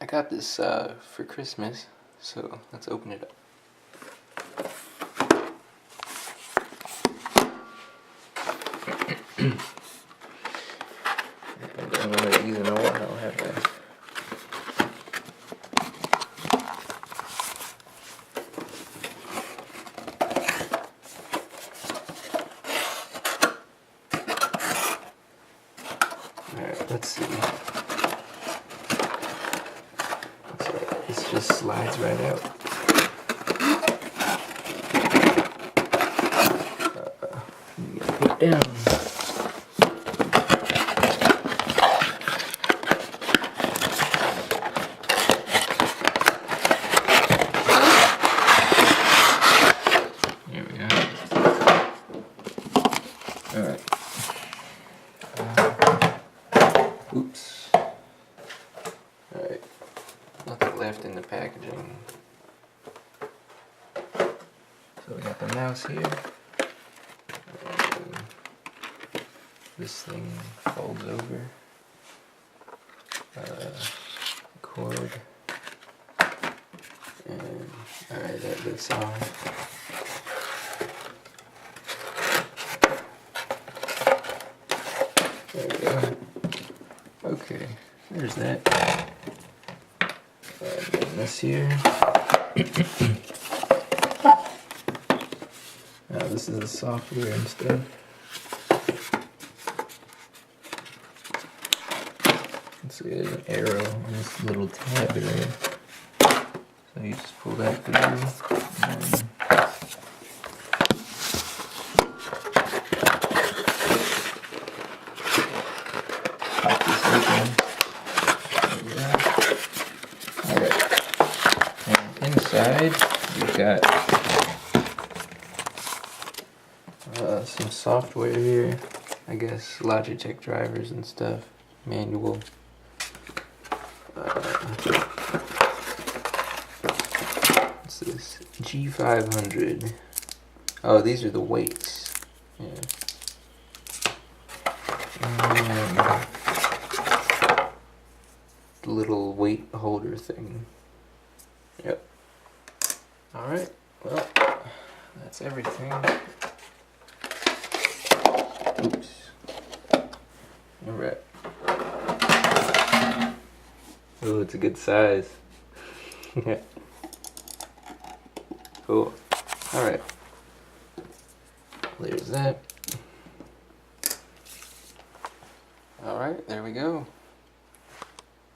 I got this for Christmas, so let's open it up. I haven't done one of these in a while, have I? Alright, let's see. This just slides right out. Put it down. There we go. Alright. Oops. Alright. Nothing left in the packaging. So we got the mouse here. And this thing folds over. Cord. And alright, that looks on. There we go. Okay, there's that. And then this here. Now this is the software and stuff. Let's see, there's an arrow on this little tab area. So you just pull that through. And then pop this open. Alright. And inside we've got some software here. I guess Logitech drivers and stuff. Manual. What's this? G500. Oh, these are the weights. Yeah. The little weight holder thing. Yep. Alright, well, that's everything. Oops. Alright. Oh, it's a good size. Yeah. Cool. Alright. There's that. Alright, there we go.